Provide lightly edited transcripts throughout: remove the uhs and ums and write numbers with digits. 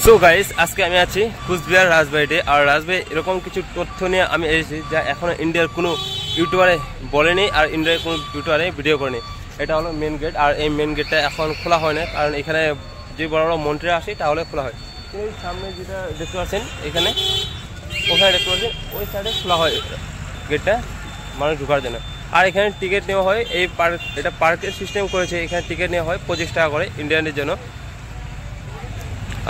So guys, আজকে আমি আছি কুচবিহার রাজবাড়িতে। আর রাজবাড়ি এরকম কিছু তথ্য নিয়ে আমি এসেছি যা এখনো ইন্ডিয়ার কোনো ইউটিউবারে বলেনি আর ইন্ডিয়ার কোনো ইউটিউবারে ভিডিও করেনি। এটা হলো মেন গেট, আর এই মেন গেটটা এখন খোলা হয় না, কারণ এখানে যে বড় বড় মন্ত্রী আসে তাহলে খোলা হয়। কিন্তু এই সামনে যেটা দেখতে পাচ্ছেন এখানে, ওখানে দেখতে পাচ্ছেন ওই সাইডে খোলা হয় গেটটা মানুষ ঢোকার জন্য। আর এখানে টিকিট নেওয়া হয়। এই পার্ক, এটা পার্কের সিস্টেম করেছে, এখানে টিকিট নেওয়া হয় 25 টাকা করে ইন্ডিয়ানদের জন্য।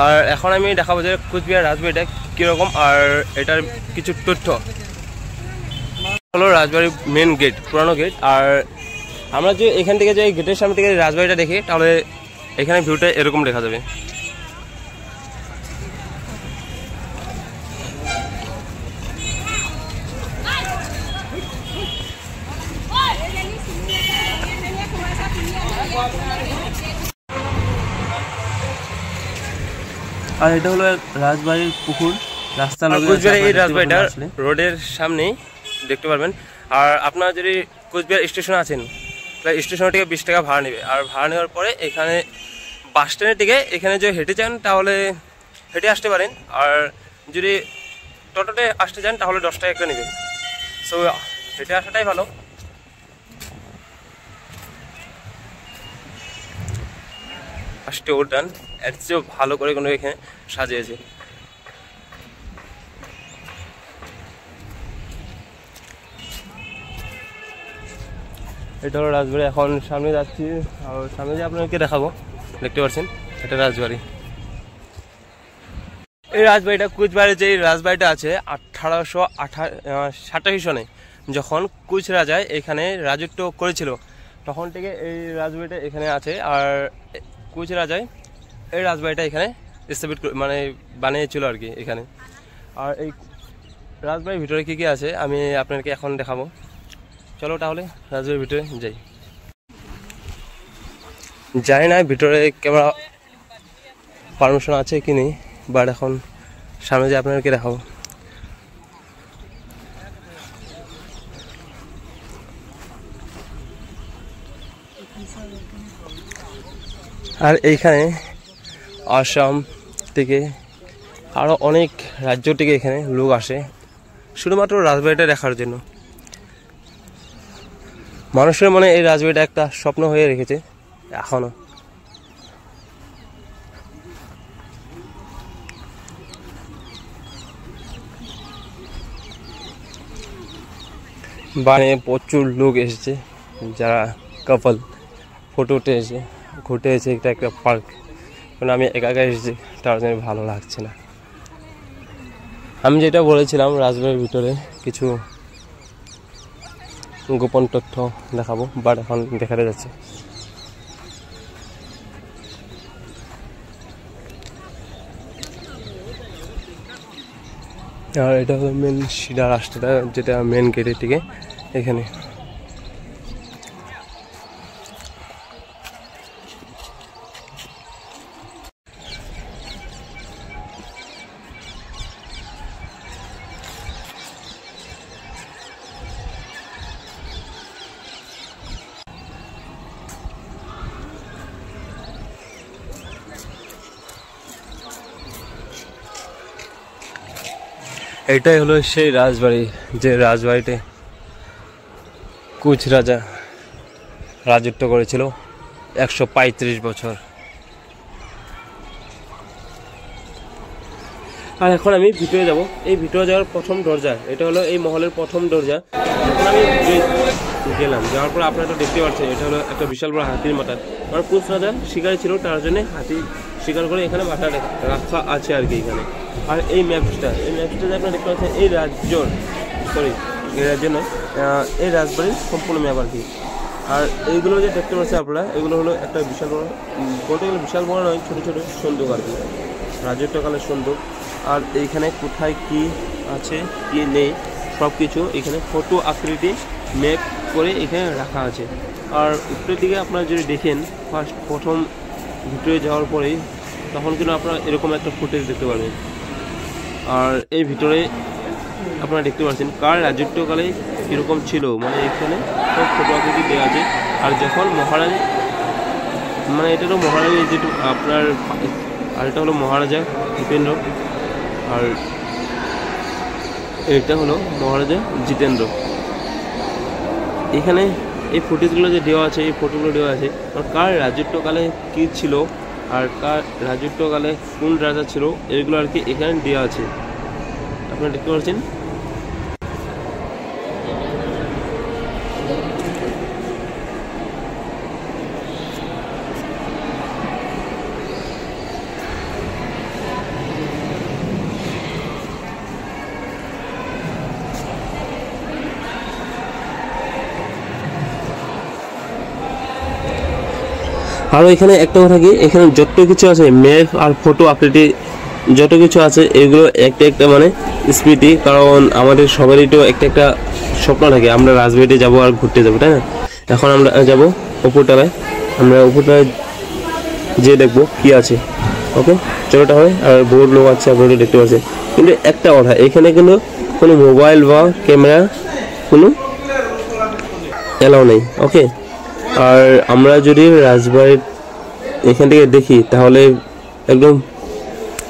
আর এখন আমি দেখাবো যে কুচবিহার রাজবাড়িটা কীরকম আর এটার কিছু তথ্য। হলো রাজবাড়ির মেন গেট, পুরানো গেট। আর আমরা যে এখান থেকে যে গেটের সামনে থেকে রাজবাড়িটা দেখি তাহলে এখানে ভিউটা এরকম দেখা যাবে। আর এটা হলো রাজবাড়ির পুকুর, রাস্তা কুচবিহার এই রাজবাড়িটা রোডের সামনেই দেখতে পারবেন। আর আপনারা যদি কুচবিহার স্টেশনে আছেন তাহলে স্টেশন থেকে 20 টাকা ভাড়া নেবে। আর ভাড়া নেওয়ার পরে এখানে বাস স্ট্যান্ডের থেকে এখানে যদি হেঁটে যান তাহলে হেঁটে আসতে পারেন। আর যদি টোটোতে আসতে যান তাহলে 10 টাকা একটা নেবে। সো হেঁটে আসাটাই ভালো। আসতে উঠান এর চেয়েও ভালো করে কোনো এখানে সাজিয়েছে। এটা হলো রাজবাড়ি। এখন সামনে যাচ্ছি, আর সামনে যে আপনাদেরকে দেখাবো, দেখতে পাচ্ছেন এটা রাজবাড়ি। এই রাজবাড়িটা কুচবিহারের যে রাজবাড়িটা আছে 1887 সনে যখন কুচ রাজায় এখানে রাজত্ব করেছিল তখন থেকে এই রাজবাড়িটা এখানে আছে। আর কুচ রাজায় এই রাজবাড়িটা এখানে স্থাপিত মানে বানিয়েছিল আর কি এখানে। আর এই রাজবাড়ির ভিতরে কী কী আছে আমি আপনাদেরকে এখন দেখাবো। চলো তাহলে রাজবাড়ির ভিতরে যাই। জানি না ভিতরে ক্যামেরা পারমিশন আছে কি নেই, বাট এখন সামনে যে আপনাদেরকে দেখাবো। আর এইখানে আসাম থেকে আরও অনেক রাজ্য থেকে এখানে লোক আসে শুধুমাত্র রাজবাড়িটা দেখার জন্য। মানুষের মনে এই রাজবাড়িটা একটা স্বপ্ন হয়ে রেখেছে এখনো। বানে প্রচুর লোক এসেছে, যারা কাপল ফটো উঠে এসে ঘুরতে এসেছে। এটা একটা পার্ক, কারণ আমি একা একা এসেছি তার জন্য ভালো লাগছে না। আমি যেটা বলেছিলাম রাজবাড়ির ভিতরে কিছু গোপন তথ্য দেখাবো, বাট এখন দেখাতে যাচ্ছে। আর এটা হলো মেন সিধা রাস্তাটা, যেটা মেন গেটের দিকে এখানে। এটাই হলো সেই রাজবাড়ি, যে রাজবাড়িতে কুচ রাজা রাজত্ব করেছিল 135 বছর। আর এখন আমি ভিতরে যাব। এই ভিতরে যাওয়ার প্রথম দরজা, এটা হলো এই মহলের প্রথম দরজা। এখন আমি গেলাম, যাওয়ার পর আপনারা তো দেখতে পাচ্ছেন এটা হলো একটা বিশাল বড় হাতির মাথা। আমার কুচ রাজা শিকারী ছিল, তার জন্য হাতি শিকার করে এখানে মাথা রাখা আছে আর কি এখানে। আর এই ম্যাপসটা যে আপনারা দেখতে পাচ্ছেন এই রাজ্যর, এই রাজ্য নয়, এই রাজবাড়ির সম্পূর্ণ ম্যাপ আর কি। আর এইগুলো যে দেখতে পাচ্ছেন আপনারা, এগুলো হলো একটা বিশাল বড়, বলতে গেলে বিশাল বড় নয়, ছোটো ছোটো সন্দুক আর কি, রাজত্বকালের সন্দুক। আর এইখানে কোথায় কি আছে কি নেই সব কিছু এখানে ফটো আকৃতি ম্যাপ করে এখানে রাখা আছে। আর উপরের দিকে আপনারা যদি দেখেন প্রথম ভিতরে যাওয়ার পরেই তখন কিন্তু আপনারা এরকম একটা ফুটেজ দেখতে পারবেন। আর এই ভিতরে আপনারা দেখতে পাচ্ছেন কার রাজত্বকালে কীরকম ছিল, মানে এখানে সব ফটো আকৃতি দেওয়া আছে। আর যখন মহারানী, মানে এটা তো মহারানী যেটু আপনার আর এটা হলো মহারাজা দীপেন্দ্র, আর এটা হলো মহারাজা জিতেন্দ্র। এখানে এই ফুটেজগুলো যে দেওয়া আছে, এই ফটোগুলো দেওয়া আছে কার রাজত্বকালে কী ছিল আর কার রাজত্বকালে কোন রাজা ছিল, এগুলো আর কি এখানে দেওয়া আছে, আপনারা দেখতে পাচ্ছেন। আরও এখানে একটা কথা কি, এখানে যত কিছু আছে ম্যাপ আর ফটো আপডেটে যত কিছু আছে এগুলো একটা একটা মানে স্মৃতি, কারণ আমাদের সবারই তো একটা একটা স্বপ্ন থাকে আমরা রাজবাড়িতে যাব আর ঘুরতে যাবো, তাই না? এখন আমরা যাব উপরতলায়, আমরা উপরতলায় যেয়ে দেখবো কি আছে। ওকে, চলো তাহলে। আর বহু লোক আছে, আপনারা দেখতে পাচ্ছেন। কিন্তু একটা কথা, এখানে কিন্তু কোনো মোবাইল বা ক্যামেরা কোনো এলাও নেই। ওকে, আর আমরা যদি রাজবাড়ির এখান থেকে দেখি তাহলে একদম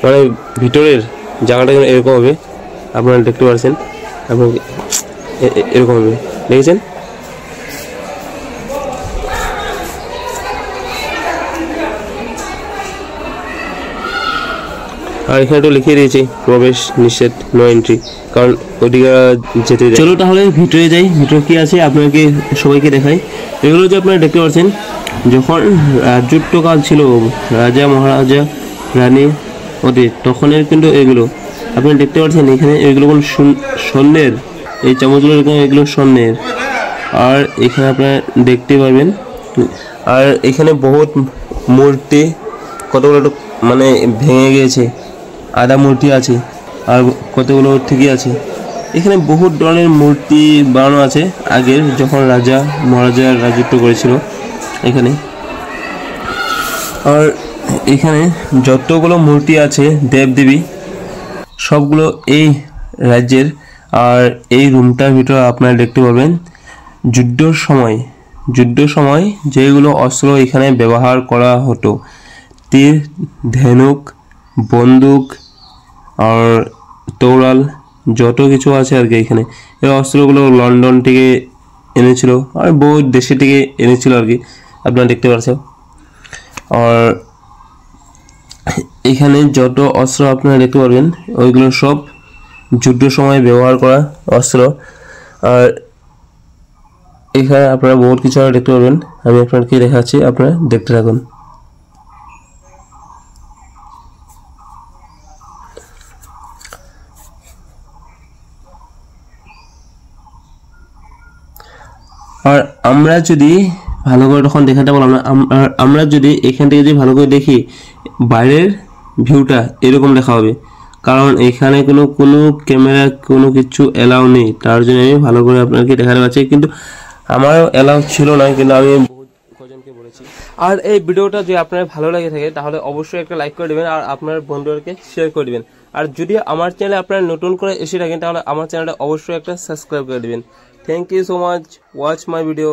মানে ভিতরের জায়গাটা এরকম হবে, আপনারা দেখতে পাচ্ছেন, এবং এরকম হবে, দেখেছেন? আর এখানে একটু লিখিয়ে দিয়েছি প্রবেশ নিষেধ, নো এন্ট্রি, কারণ ওদিকে যেতে। চলো তাহলে ভিতরে যাই, ভিতরে কি আছে আপনাকে সবাইকে দেখাই। এগুলো যে আপনারা দেখতে পাচ্ছেন, যখন রাজত্বকাল ছিল রাজা মহারাজা রানী ওদের তখনের কিন্তু এগুলো আপনারা দেখতে পাচ্ছেন। এখানে এগুলো কোন স্বর্ণের, এই চামচগুলো এরকম, এগুলো স্বর্ণের। আর এখানে আপনারা দেখতে পারবেন, আর এখানে বহুত মূর্তি কতগুলো মানে ভেঙে গিয়েছে, আধা মূর্তি আছে আর কতগুলো ঠিকই আছে। এখানে বহুত ধরনের মূর্তি বানানো আছে আগের, যখন রাজা মহারাজা রাজত্ব করেছিল এখানে। আর এখানে যতগুলো মূর্তি আছে দেবদেবী সবগুলো এই রাজ্যের। আর এই রুমটার ভিতরে আপনারা দেখতে পারবেন যুদ্ধের সময় যেগুলো অস্ত্র এখানে ব্যবহার করা হতো, তীর, ধনুক, বন্দুক আর তৌড়াল, যত কিছু আছে আর কি এখানে। এই অস্ত্রগুলো লন্ডন থেকে এনেছিল আর বহু দেশে থেকে এনেছিল আর কি, আপনারা দেখতে পাচ্ছেন। আর এখানে যত অস্ত্র আপনারা দেখতে পারবেন ওইগুলো সব যুদ্ধ সময় ব্যবহার করা অস্ত্র। আর এখানে আপনারা বহুত কিছু দেখতে পারবেন, আমি আপনাদেরকে দেখাচ্ছি, আপনারা দেখতে থাকুন। আর আমরা যদি ভালো করে তখন দেখাতে পারলাম না, আমরা যদি এখান থেকে যদি ভালো করে দেখি বাইরের ভিউটা এরকম দেখা হবে, কারণ এখানে কোনো ক্যামেরা কোনো কিছু এলাও নেই, তার জন্য আমি ভালো করে আপনাকে দেখাতে পারছি। কিন্তু আমারও এলাও ছিল না, কিন্তু আমি বহুত কজনকে বলেছি। আর এই ভিডিওটা যদি আপনার ভালো লাগে থাকে তাহলে অবশ্যই একটা লাইক করে দেবেন আর আপনার বন্ধুদেরকে শেয়ার করে দেবেন। আর যদি আমার চ্যানেলে আপনারা নতুন করে এসে থাকেন তাহলে আমার চ্যানেলটা অবশ্যই একটা সাবস্ক্রাইব করে দেবেন। Thank you so much. Watch my video.